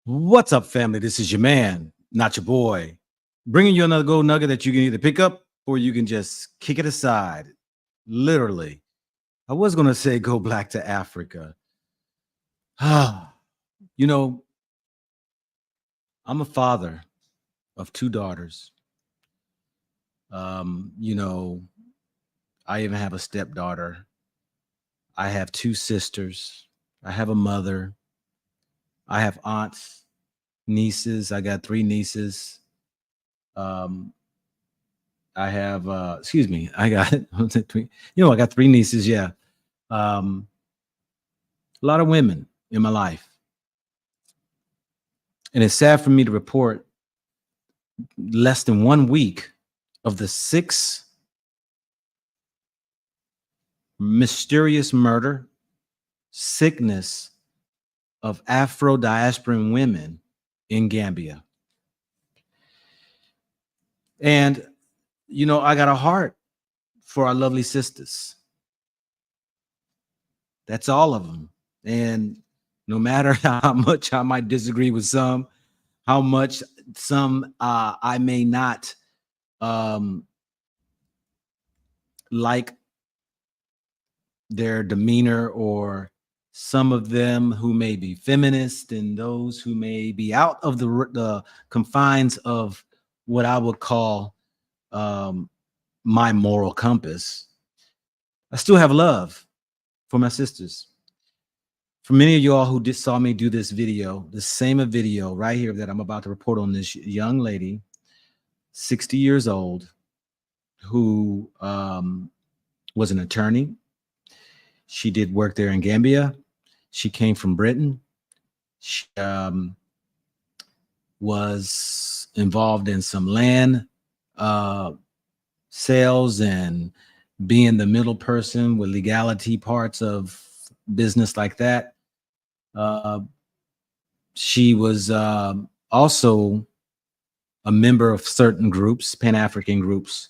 What's up, family? This is your man, not your boy, bringing you another gold nugget that you can either pick up or you can just kick it aside. Literally, I was going to say go back to Africa. you know, I'm a father of two daughters. Um, you know, I even have a stepdaughter. I have two sisters. I have a mother. I have aunts, nieces. I got three nieces. Um, I have excuse me, I got I got three nieces, yeah. Um a lot of women in my life. And it's sad for me to report less than 1 week of the six mysterious murder, sickness of Afro diasporan women in Gambia. And I got a heart for our lovely sisters. That's all of them. And no matter how much I might disagree with some, how much some I may not like their demeanor, or some of them who may be feminist and those who may be out of the confines of what I would call my moral compass, I still have love for my sisters. For many of y'all who saw me do this video, the same video right here that I'm about to report on, this young lady, 60 years old, who was an attorney. She did work there in Gambia. She came from Britain. She was involved in some land sales and being the middle person with legality parts of business like that. She was also a member of certain groups, Pan-African groups.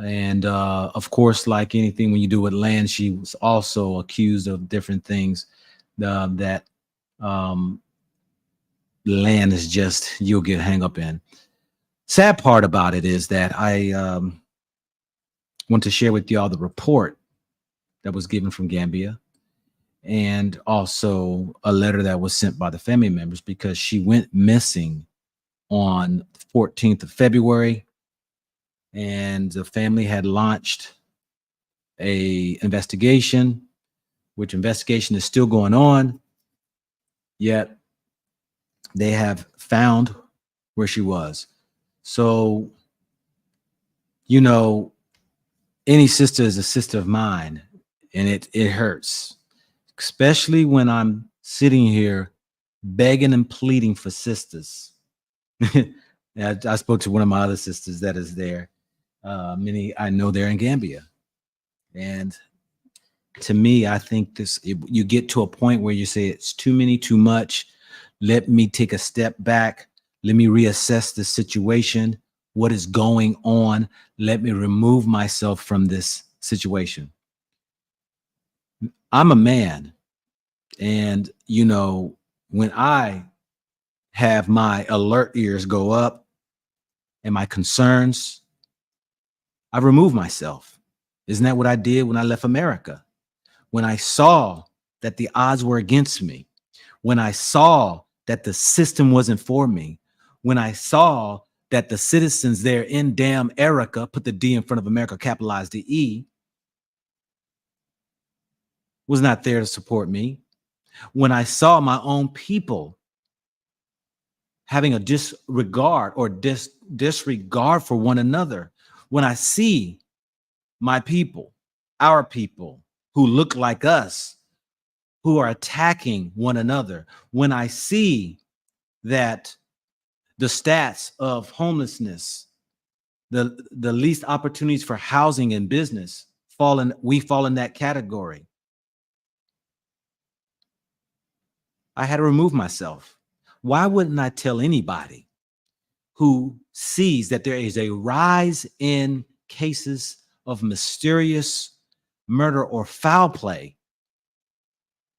And of course, like anything when you do with land, she was also accused of different things that land is just, you'll get hung up in. Sad part about it is that I want to share with y'all the report that was given from Gambia, and also a letter that was sent by the family members, because she went missing on the 14th of February. And the family had launched a investigation, which investigation is still going on, yet they have found where she was. So, any sister is a sister of mine, and it hurts, especially when I'm sitting here begging and pleading for sisters. I spoke to one of my other sisters that is there. Many I know they're in Gambia. And to me, I think you get to a point where you say it's too many, too much. Let me take a step back. Let me reassess the situation. What is going on? Let me remove myself from this situation. I'm a man. And, when I have my alert ears go up and my concerns, I remove myself. Isn't that what I did when I left America? When I saw that the odds were against me, when I saw that the system wasn't for me, when I saw that the citizens there in damn Erica, put the D in front of America, capitalized the E, was not there to support me. When I saw my own people having a disregard or disregard for one another, when I see my people, our people who look like us, who are attacking one another, when I see that the stats of homelessness, the least opportunities for housing and business, we fall in that category. I had to remove myself. Why wouldn't I tell anybody who sees that there is a rise in cases of mysterious murder or foul play?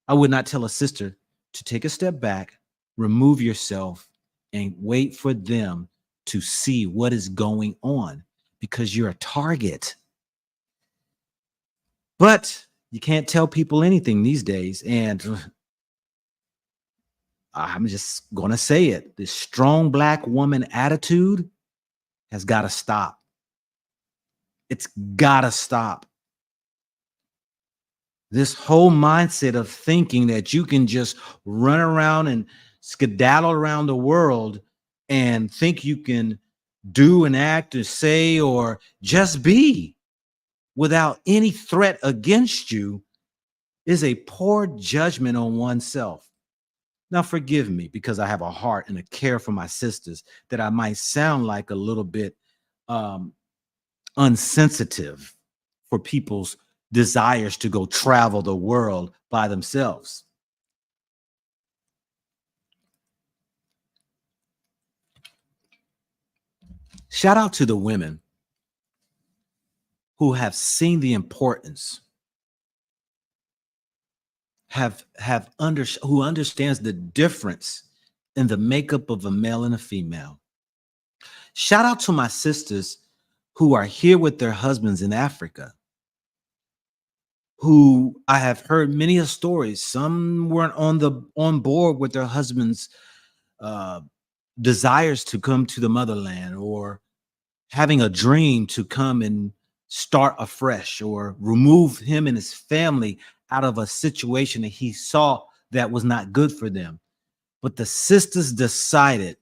I would not tell a sister to take a step back, remove yourself and wait for them to see what is going on, because you're a target. But you can't tell people anything these days. And I'm just going to say it. This strong Black woman attitude has got to stop. It's got to stop. This whole mindset of thinking that you can just run around and skedaddle around the world and think you can do and act or say or just be without any threat against you is a poor judgment on oneself. Now, forgive me, because I have a heart and a care for my sisters, that I might sound like a little bit unsensitive for people's desires to go travel the world by themselves. Shout out to the women who have seen the importance, who understands the difference in the makeup of a male and a female. Shout out to my sisters who are here with their husbands in Africa, who I have heard many a stories. Some weren't on board with their husbands' desires to come to the motherland, or having a dream to come and start afresh, or remove him and his family out of a situation that he saw that was not good for them. But the sisters decided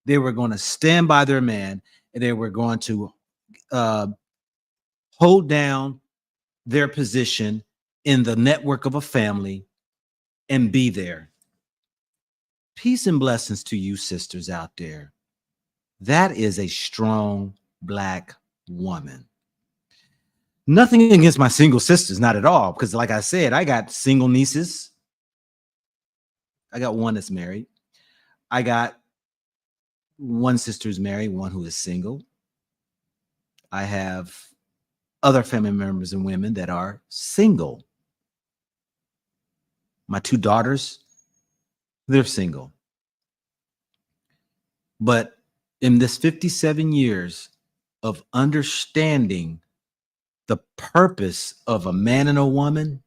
they were going to stand by their man, and they were going to hold down their position in the network of a family and be there. Peace and blessings to you sisters out there. That is a strong Black woman. Nothing against my single sisters, not at all, because like I said, I got single nieces. I got one that's married. I got one sister who's married, one who is single. I have other family members and women that are single. My two daughters, they're single. But in this 57 years of understanding the purpose of a man and a woman,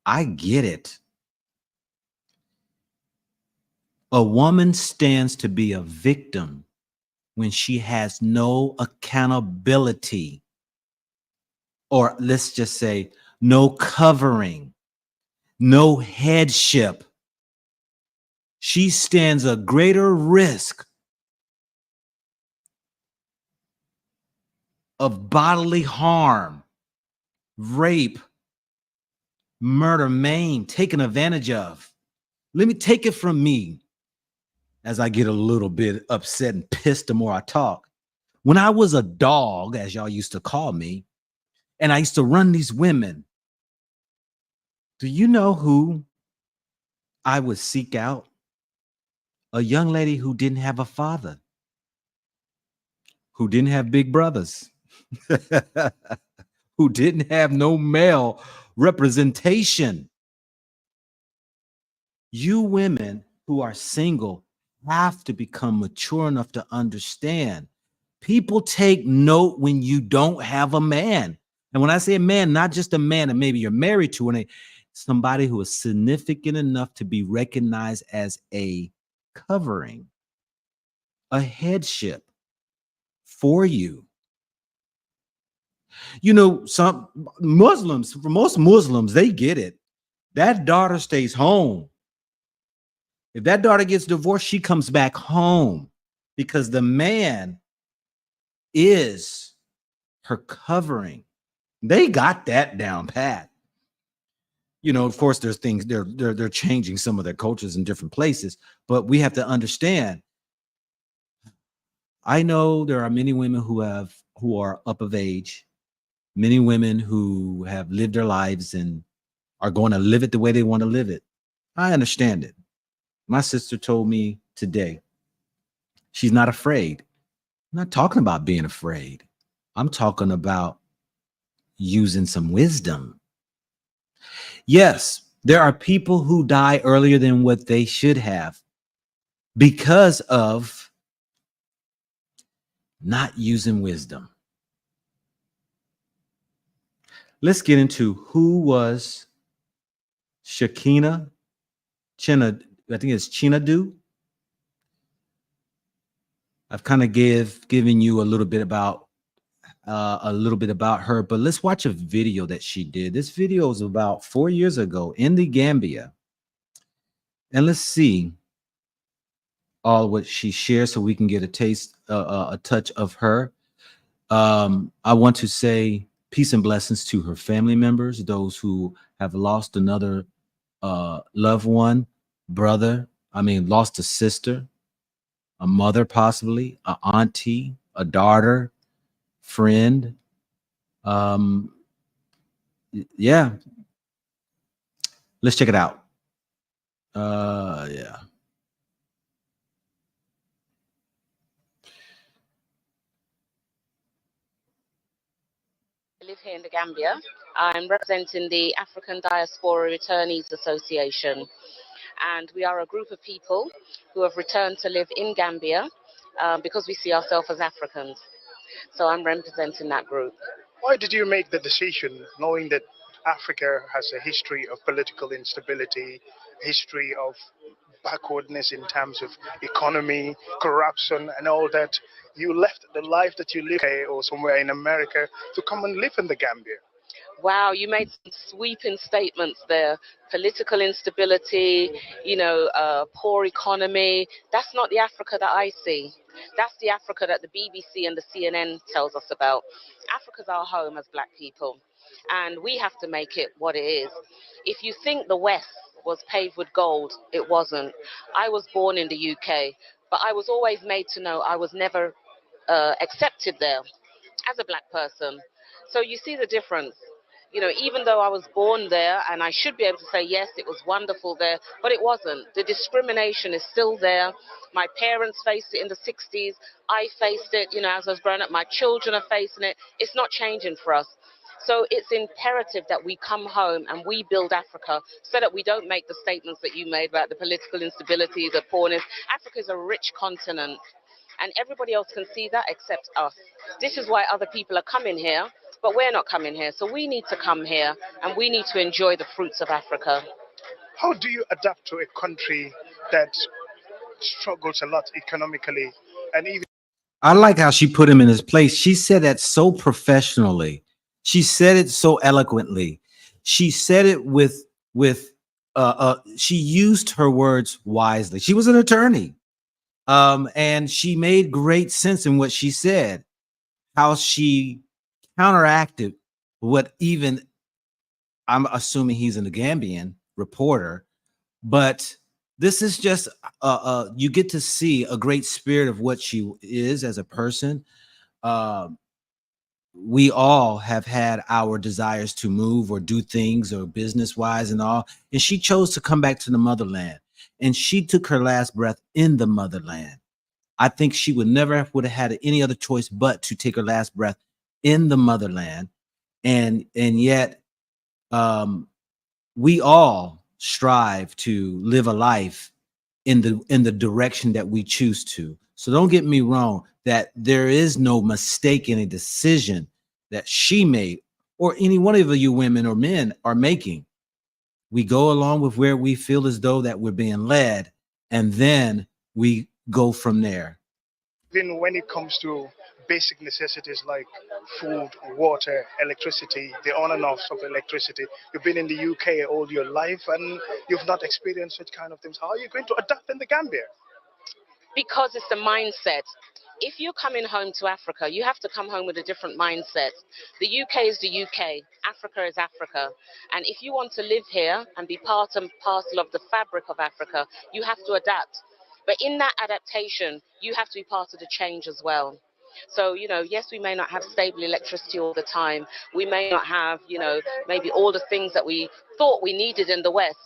I get it. A woman stands to be a victim when she has no accountability, or let's just say no covering, no headship. She stands a greater risk of bodily harm, rape, murder, maim, taken advantage of. Let me take it from me, as I get a little bit upset and pissed the more I talk. When I was a dog, as y'all used to call me, and I used to run these women, do you know who I would seek out? A young lady who didn't have a father, who didn't have big brothers, who didn't have no male representation. You women who are single have to become mature enough to understand. People take note when you don't have a man. And when I say a man, not just a man that maybe you're married to, and somebody who is significant enough to be recognized as a covering, a headship for you. You know, some Muslims, for most Muslims, they get it. That daughter stays home. If that daughter gets divorced, she comes back home, because the man is her covering. They got that down pat. You know, of course, there's things they're changing some of their cultures in different places, but we have to understand. I know there are many women who are up of age, many women who have lived their lives and are going to live it the way they want to live it. I understand it. My sister told me today she's not afraid. I'm not talking about being afraid. I'm talking about using some wisdom. Yes, there are people who die earlier than what they should have. because of not using wisdom. Let's get into who was Shakina China. I think it's Chinadu. I've kind of given you a little bit about her, but let's watch a video that she did. This video is about 4 years ago in the Gambia, and let's see all what she shares so we can get a taste, a touch of her. I want to say peace and blessings to her family members, those who have lost another loved one, lost a sister, a mother, possibly, a auntie, a daughter, friend. Um, yeah, let's check it out. Yeah. I live here in the Gambia. I'm representing the African Diaspora Returnees Association, and we are a group of people who have returned to live in Gambia because we see ourselves as Africans. So I'm representing that group. Why did you make the decision, knowing that Africa has a history of political instability, history of backwardness in terms of economy, corruption, and all that? You left the life that you live or somewhere in America to come and live in the Gambia. Wow, you made some sweeping statements there. Political instability, poor economy. That's not the Africa that I see. That's the Africa that the BBC and the CNN tells us about. Africa's our home as black people, and we have to make it what it is. If you think the West was paved with gold, it wasn't. I was born in the UK, but I was always made to know I was never accepted there as a black person. So you see the difference. Even though I was born there and I should be able to say, yes, it was wonderful there, but it wasn't. The discrimination is still there. My parents faced it in the 60s. I faced it, as I was growing up. My children are facing it. It's not changing for us. So it's imperative that we come home and we build Africa so that we don't make the statements that you made about the political instability, the poorness. Africa is a rich continent, and everybody else can see that except us. This is why other people are coming here, but we're not coming here. So we need to come here and we need to enjoy the fruits of Africa. How do you adapt to a country that struggles a lot economically and even? I like how she put him in his place. She said that so professionally. She said it so eloquently. She said it with she used her words wisely. She was an attorney. And she made great sense in what she said, how she counteracted what even I'm assuming he's a Gambian reporter, but this is just you get to see a great spirit of what she is as a person. We all have had our desires to move or do things or business wise and all, and she chose to come back to the motherland, and she took her last breath in the motherland. I think she would never would have had any other choice but to take her last breath in the motherland, and yet we all strive to live a life in the direction that we choose to. So don't get me wrong, that there is no mistake in a decision that she made or any one of you women or men are making. We go along with where we feel as though that we're being led, and then we go from there. Even when it comes to basic necessities like food, water, electricity, the on and offs of electricity, you've been in the UK all your life and you've not experienced such kind of things. How are you going to adapt in the Gambia? Because it's a mindset. If you're coming home to Africa, you have to come home with a different mindset. The UK is the UK, Africa is Africa. And if you want to live here and be part and parcel of the fabric of Africa, you have to adapt. But in that adaptation, you have to be part of the change as well. So, yes, we may not have stable electricity all the time. We may not have, maybe all the things that we thought we needed in the West.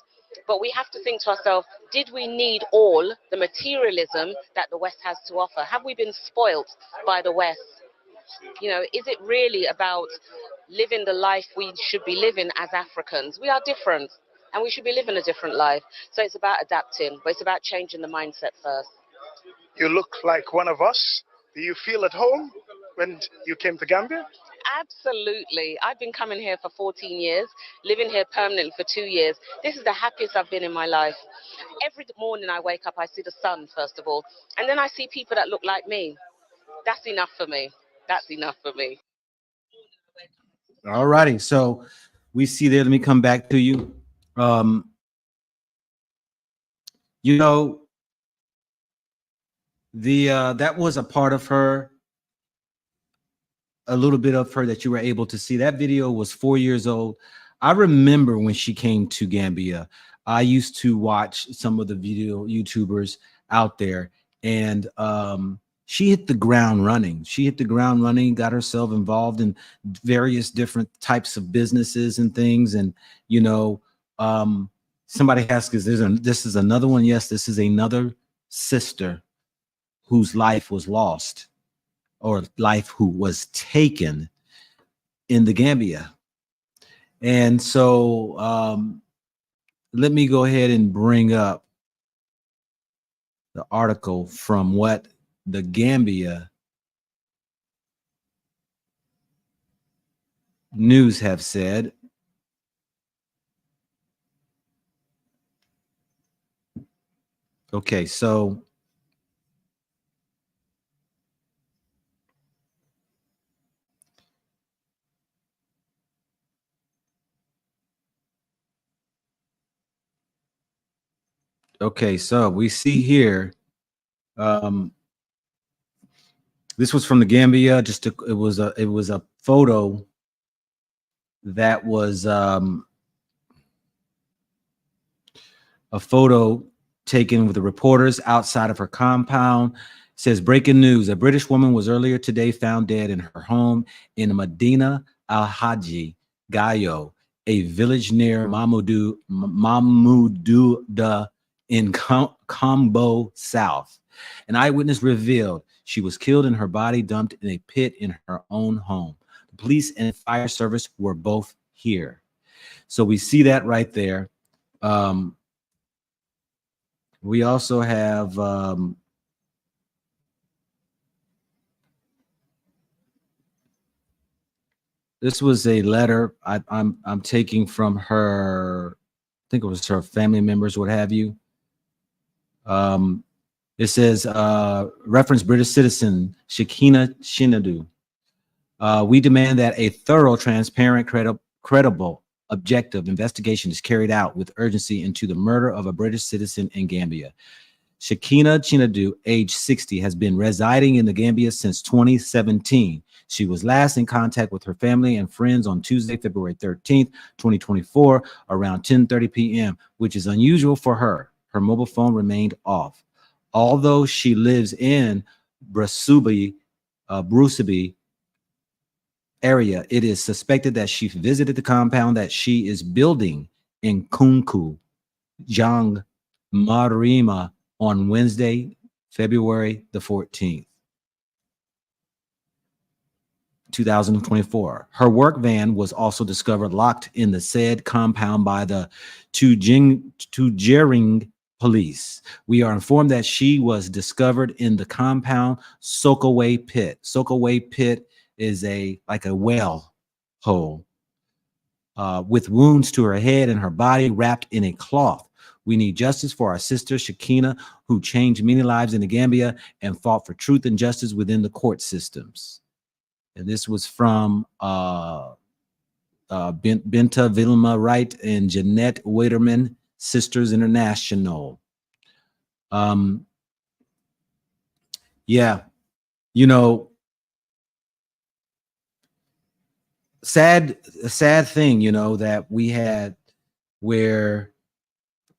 But we have to think to ourselves, did we need all the materialism that the West has to offer? Have we been spoilt by the West? Is it really about living the life we should be living as Africans? We are different. and we should be living a different life. So it's about adapting, but it's about changing the mindset first. You look like one of us. Do you feel at home when you came to Gambia? Absolutely. I've been coming here for 14 years, living here permanently for 2 years. This is the happiest I've been in my life. Every morning I wake up, I see the sun, first of all, and then I see people that look like me. That's enough for me. That's enough for me. All righty. So we see there. Let me come back to you. You know, that was a part of her, a little bit of her that you were able to see. That video was 4 years old. I remember when she came to Gambia, I used to watch some of the video YouTubers out there, and she hit the ground running. She hit the ground running, got herself involved in various different types of businesses and things. And, you know, somebody asked, this is another one? Yes, this is another sister whose life was lost, or life who was taken in the Gambia. And so let me go ahead and bring up the article from what the Gambia news have said. Okay, so we see here, this was from the Gambia. It was a photo that was a photo taken with the reporters outside of her compound. It says, breaking news: a British woman was earlier today found dead in her home in Medina Al Haji Gayo, a village near Mamudu in Combo South. An eyewitness revealed she was killed and her body dumped in a pit in her own home. The police and fire service were both here. So we see that right there. We also have this was a letter I'm taking from her, I think it was her family members, what have you. It says, reference British citizen Shakina Shinadu. We demand that a thorough, transparent, credible, objective investigation is carried out with urgency into the murder of a British citizen in Gambia. Shakina Chinadu, age 60, has been residing in the Gambia since 2017. She was last in contact with her family and friends on Tuesday, February 13th, 2024, around 10:30 p.m., which is unusual for her. Her mobile phone remained off. Although she lives in Bruceby area, it is suspected that she visited the compound that she is building in Kunku, Jang Marima, on Wednesday, February the 14th, 2024. Her work van was also discovered locked in the said compound by the Tujering police. We are informed that she was discovered in the compound Sokaway Pit. Sokaway Pit is like a well hole with wounds to her head and her body wrapped in a cloth. We need justice for our sister Shakina, who changed many lives in the Gambia and fought for truth and justice within the court systems. And this was from Binta Vilma Wright and Jeanette Waiterman, Sisters International. Yeah, you know, sad thing, you know, that we had where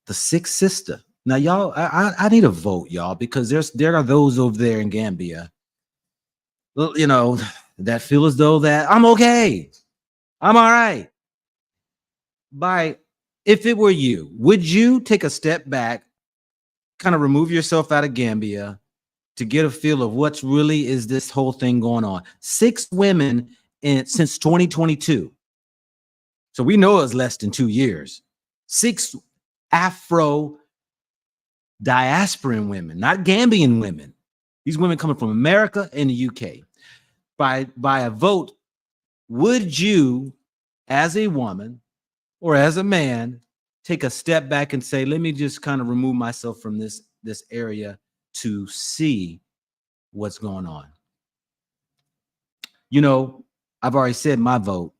the sixth sister. Now, y'all, I need a vote, y'all, because there are those over there in Gambia, you know, that feel as though that I'm okay, I'm all right. If it were you, would you take a step back, kind of remove yourself out of Gambia to get a feel of what's really is this whole thing going on? 6 women since 2022. So we know it's less than 2 years. 6 Afro diasporan women, not Gambian women. These women coming from America and the UK. By a vote, would you, as a woman or as a man, take a step back and say, let me just kind of remove myself from this area to see what's going on? You know, I've already said my vote.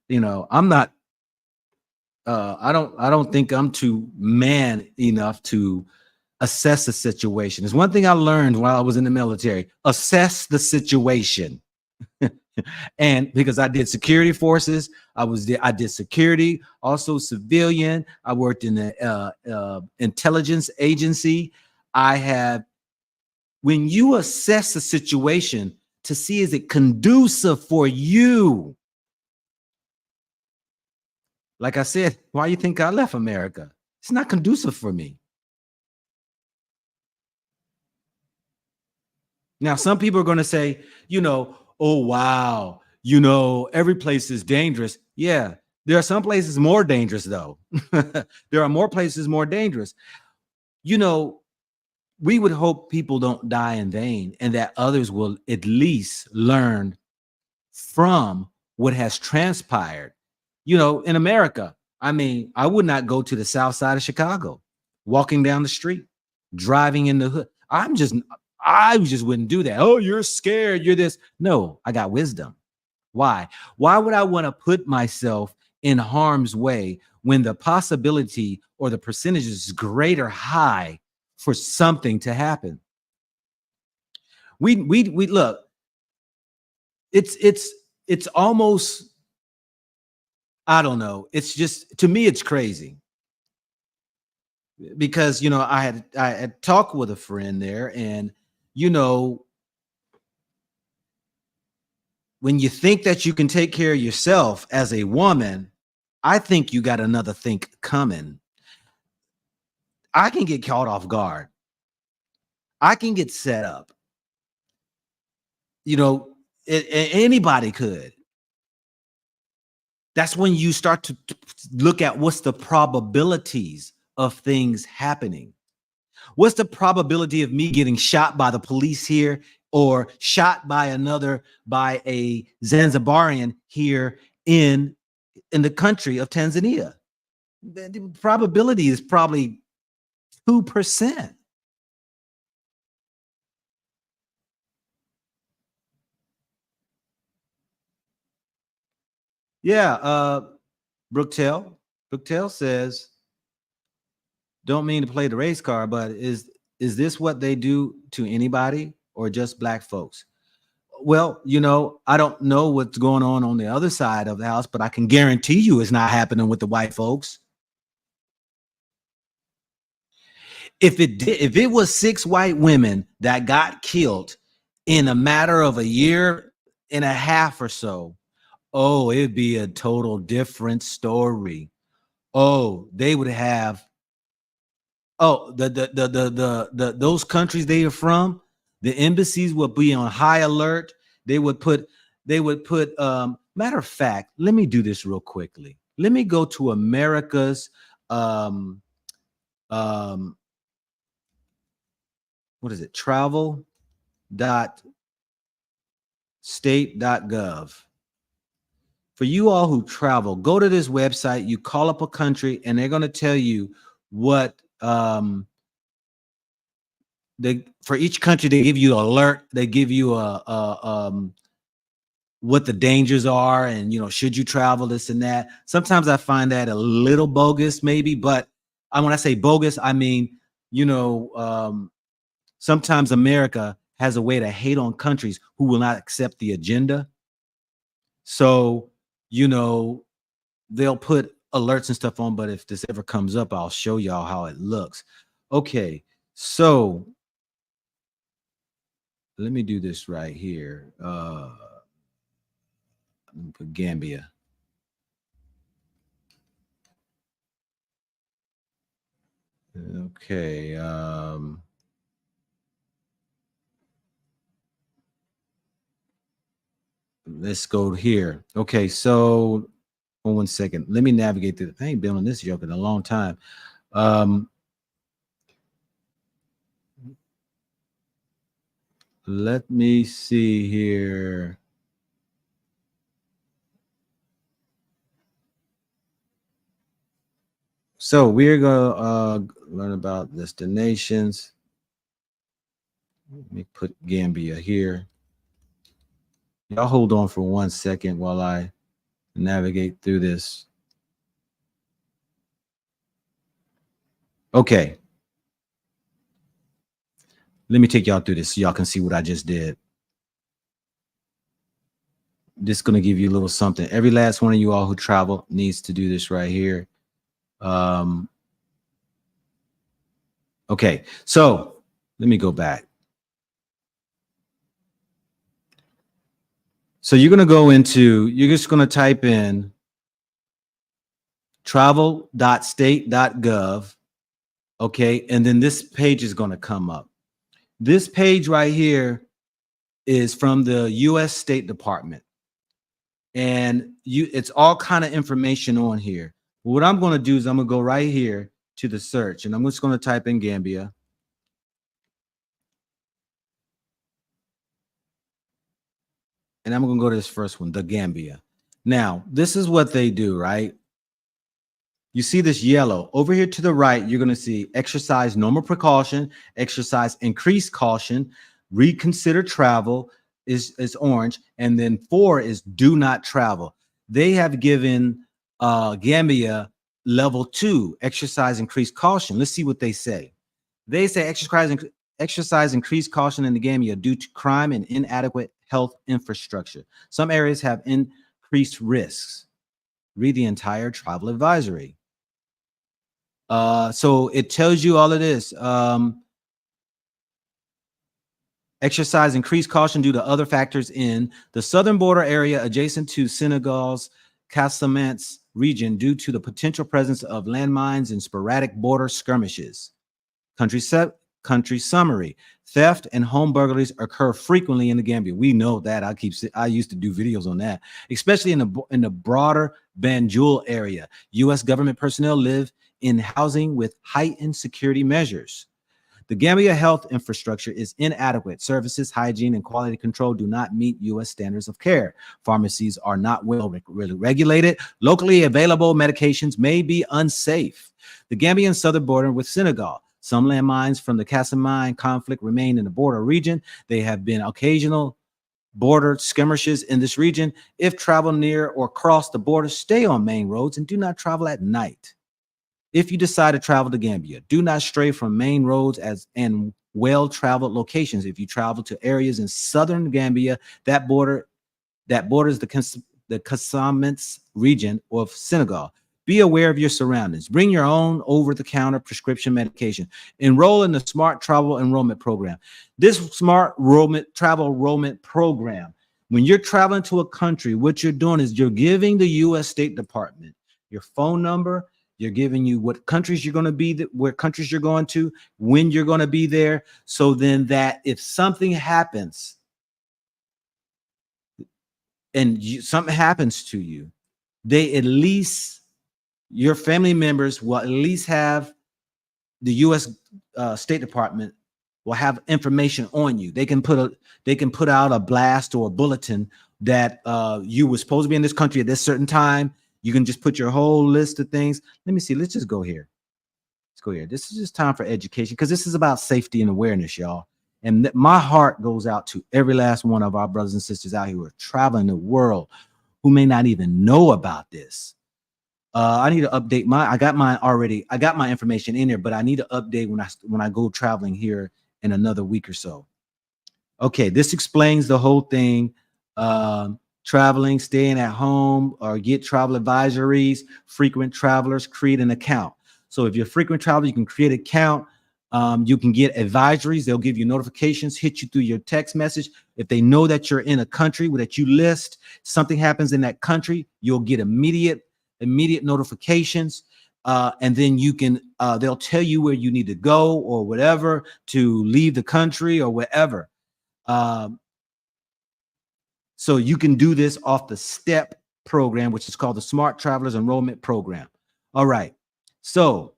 You know, I'm not I don't think I'm too man enough to assess the situation. There's one thing I learned while I was in the military: assess the situation. And because I did security forces, I did security, also civilian. I worked in the intelligence agency. When you assess the situation to see, is it conducive for you? Like I said, why you think I left America? It's not conducive for me. Now, some people are going to say, you know, oh, wow, you know, every place is dangerous. Yeah, there are some places more dangerous, though. There are more places more dangerous. You know, we would hope people don't die in vain and that others will at least learn from what has transpired. You know, in America, I mean, I would not go to the south side of Chicago, walking down the street, driving in the hood. I just wouldn't do that. Oh, you're scared. You're this. No, I got wisdom. Why? Why would I want to put myself in harm's way when the possibility or the percentage is greater high for something to happen? We look, it's almost, I don't know. It's just, to me, it's crazy. Because, you know, I had talked with a friend there, and, you know, when you think that you can take care of yourself as a woman, I think you got another think coming. I can get caught off guard. I can get set up. You know, anybody could. That's when you start to look at what's the probabilities of things happening. What's the probability of me getting shot by the police here, or shot by a Zanzibarian here in the country of Tanzania? The probability is probably 2%. Yeah, Brooktail says, don't mean to play the race card, but is this what they do to anybody or just black folks? Well, you know, I don't know what's going on the other side of the house, but I can guarantee you it's not happening with the white folks. If it was 6 white women that got killed in a matter of a year and a half or so, oh, it'd be a total different story. Oh, they would have, oh, the those countries they are from, the embassies would be on high alert. They would put matter of fact, let me do this real quickly. Let me go to America's what is it? travel.state.gov. For you all who travel, go to this website, you call up a country, and they're going to tell you what for each country. They give you an alert, they give you what the dangers are, and, you know, should you travel, this and that. Sometimes I find that a little bogus, maybe, but when I say bogus, I mean, you know, sometimes America has a way to hate on countries who will not accept the agenda. So, you know, they'll put alerts and stuff on, but if this ever comes up, I'll show y'all how it looks. Okay, so let me do this right here. Put Gambia. Okay. Let's go here. Okay, so 1 second. Let me navigate through. I ain't been on this joke in a long time. Let me see here. So we're going to learn about destinations. Let me put Gambia here. Y'all hold on for 1 second while I navigate through this. Okay. Let me take y'all through this so y'all can see what I just did. This is going to give you a little something. Every last one of you all who travel needs to do this right here. Okay, so let me go back. So you're going to go into, you're just going to type in travel.state.gov. Okay, and then this page is going to come up. This page right here is from the U.S. State Department. And it's all kind of information on here. What I'm going to do is I'm going to go right here to the search, and I'm just going to type in Gambia. And I'm going to go to this first one, the Gambia. Now, this is what they do, right? You see this yellow. Over here to the right, you're going to see exercise normal precaution, exercise increased caution, reconsider travel is orange, and then 4 is do not travel. They have given Gambia level 2, exercise increased caution. Let's see what they say. They say exercise increased caution in the Gambia due to crime and inadequate health infrastructure. Some areas have increased risks. Read the entire travel advisory. So it tells you all of this. Exercise increased caution due to other factors in the southern border area adjacent to Senegal's Casamance region due to the potential presence of landmines and sporadic border skirmishes. Country summary: theft and home burglaries occur frequently in the Gambia. We know that. I used to do videos on that, especially in the broader Banjul area. U.S. government personnel live in housing with heightened security measures. The Gambia health infrastructure is inadequate. Services, hygiene, and quality control do not meet U.S. standards of care. Pharmacies are not well regulated. Locally available medications may be unsafe. The Gambian southern border with Senegal. Some landmines from the Casamance conflict remain in the border region. There have been occasional border skirmishes in this region. If travel near or cross the border, stay on main roads and do not travel at night. If you decide to travel to Gambia, do not stray from main roads and well-traveled locations. If you travel to areas in southern Gambia that borders the Casamance region of Senegal, be aware of your surroundings. Bring your own over-the-counter prescription medication. Enroll in the Smart Travel Enrollment Program. This Smart Travel Enrollment Program, when you're traveling to a country, what you're doing is you're giving the U.S. State Department your phone number. You're giving you what countries you're going to be, where countries you're going to, when you're going to be there. So then that if something happens and something happens to you, they at least, your family members will at least have the U.S. State Department will have information on you. They can put out a blast or a bulletin that you were supposed to be in this country at this certain time. You can just put your whole list of things. Let me see. Let's just go here. Let's go here. This is just time for education because this is about safety and awareness, y'all. And my heart goes out to every last one of our brothers and sisters out here who are traveling the world who may not even know about this. I need to update I got mine already. I got my information in there, but I need to update when I go traveling here in another week or so. Okay, this explains the whole thing. Traveling, staying at home, or get travel advisories. Frequent travelers create an account. So if you're a frequent traveler, you can create an account. You can get advisories. They'll give you notifications, hit you through your text message. If they know that you're in a country that you list, something happens in that country, you'll get immediate notifications. And then you can, they'll tell you where you need to go or whatever to leave the country or wherever. So you can do this off the step program, which is called the Smart Travelers Enrollment Program. All right. So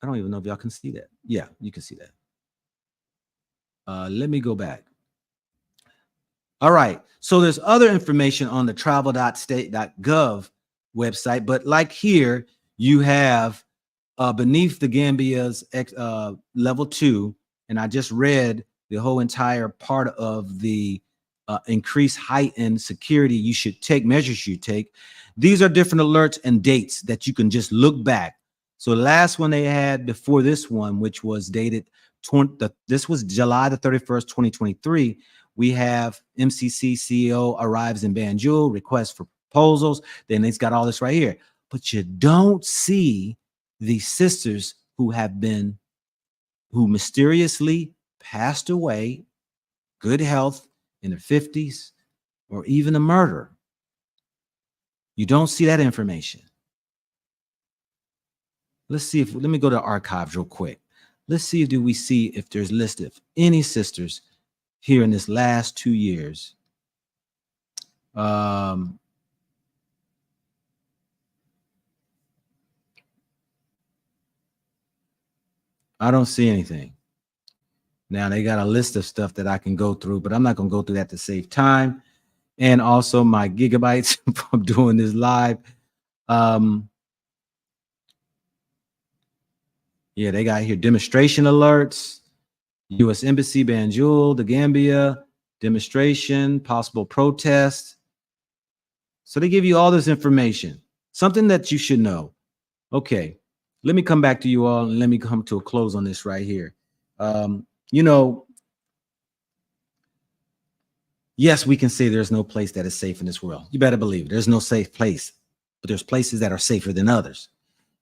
I don't even know if y'all can see that. Yeah, you can see that. Let me go back. All right. So there's other information on the travel.state.gov website, but like here, you have beneath the Gambia's level 2, and I just read the whole entire part of the increased heightened security you should take, measures you take. These are different alerts and dates that you can just look back. So the last one they had before this one, which was dated this was July the 31st, 2023. We have MCC CEO arrives in Banjul, request for proposals. Then it's got all this right here. But you don't see the sisters who mysteriously passed away, good health, in their 50s, or even a murder. You don't see that information. Let me go to archives real quick. Let's see, do we see if there's listed any sisters here in this last 2 years. I don't see anything. Now they got a list of stuff that I can go through, but I'm not going to go through that to save time. And also my gigabytes from doing this live. Yeah, they got here demonstration alerts, U.S. Embassy, Banjul, the Gambia, demonstration, possible protest. So they give you all this information, something that you should know. Okay, let me come back to you all and let me come to a close on this right here. You know, yes, we can say there's no place that is safe in this world. You better believe it. There's no safe place, but there's places that are safer than others.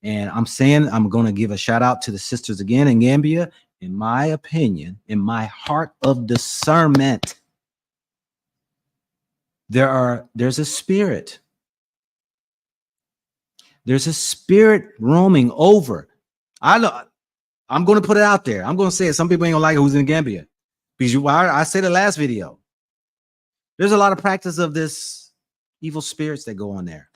And I'm saying I'm going to give a shout out to the sisters again in Gambia. In my opinion, in my heart of discernment, there's a spirit. There's a spirit roaming over. I'm going to put it out there. I'm going to say it. Some people ain't going to like it who's in Gambia. Because I said the last video. There's a lot of practice of this evil spirits that go on there.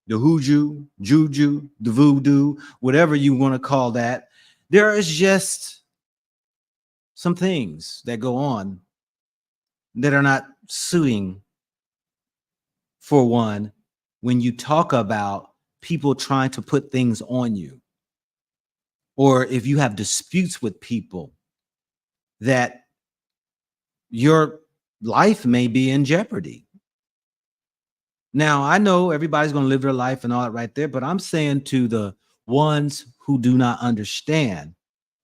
The hoodoo, juju, the voodoo, whatever you want to call that. There is just some things that go on that are not suiting for one when you talk about people trying to put things on you, or if you have disputes with people that your life may be in jeopardy. Now, I know everybody's going to live their life and all that right there, but I'm saying to the ones who do not understand,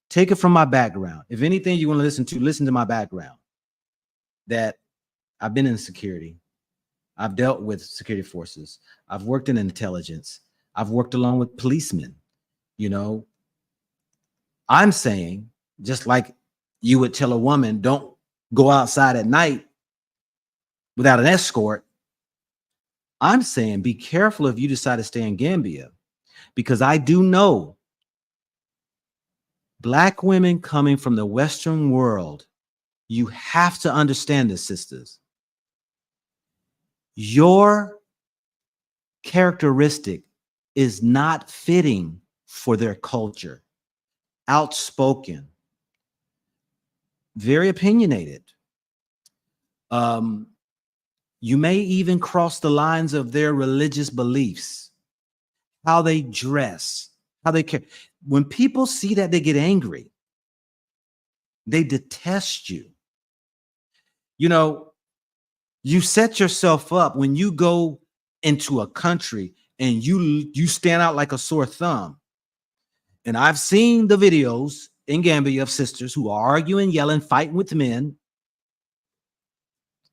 take it from my background. If anything you want to listen to my background, that I've been in security. I've dealt with security forces. I've worked in intelligence. I've worked along with policemen. You know, I'm saying, just like you would tell a woman, don't go outside at night without an escort. I'm saying be careful if you decide to stay in Gambia, because I do know Black women coming from the Western world, you have to understand this, sisters. Your characteristic is not fitting for their culture. Outspoken, very opinionated. You may even cross the lines of their religious beliefs, how they dress, how they care. When people see that, they get angry. They detest you. You know, you set yourself up when you go into a country and you stand out like a sore thumb. And I've seen the videos in Gambia of sisters who are arguing, yelling, fighting with men.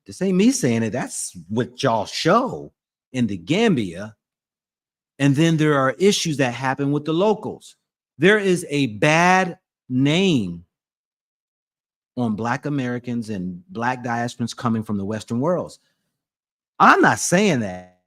This ain't me saying it. That's what y'all show in the Gambia. And then there are issues that happen with the locals. There is a bad name on Black Americans and Black diasporans coming from the Western worlds. I'm not saying that.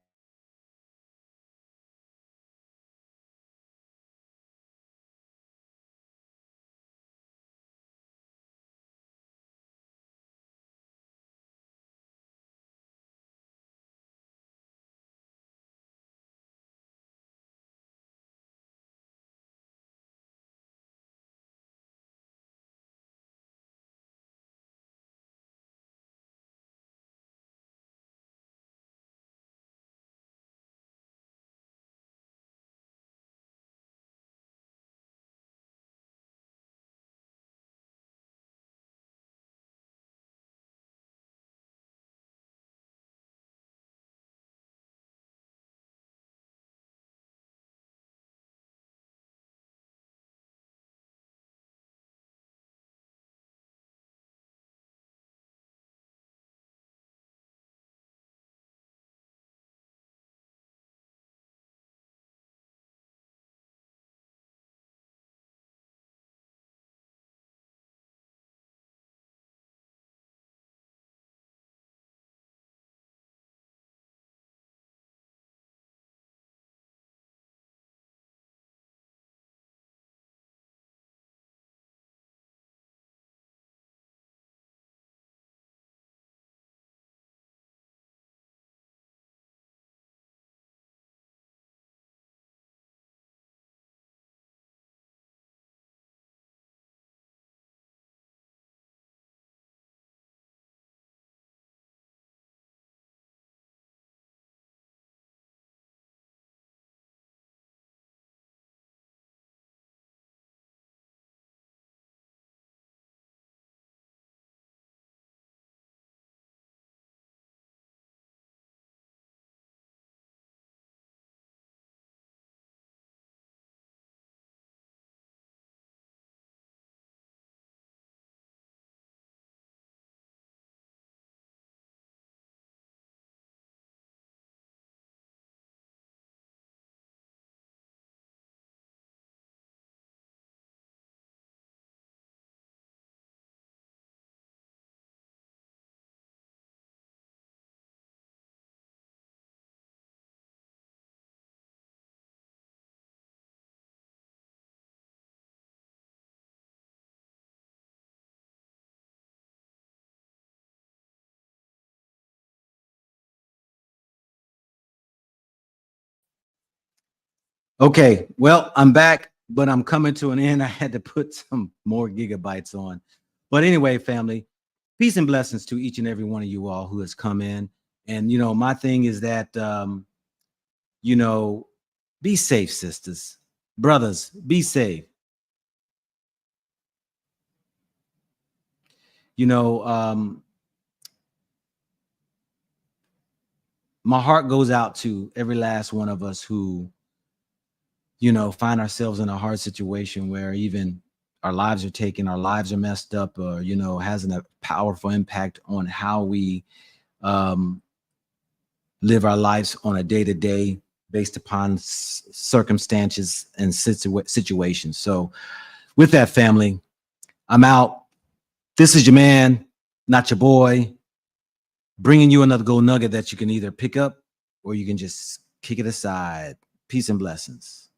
Okay, well, I'm back, but I'm coming to an end. I had to put some more gigabytes on. But anyway, family, peace and blessings to each and every one of you all who has come in. And, you know, my thing is that, you know, be safe, sisters, brothers, be safe. You know, my heart goes out to every last one of us who, you know, find ourselves in a hard situation where even our lives are taken, our lives are messed up, or, you know, has a powerful impact on how we live our lives on a day-to-day based upon circumstances and situations. So with that, family, I'm out. This is your man, not your boy, bringing you another gold nugget that you can either pick up or you can just kick it aside. Peace and blessings.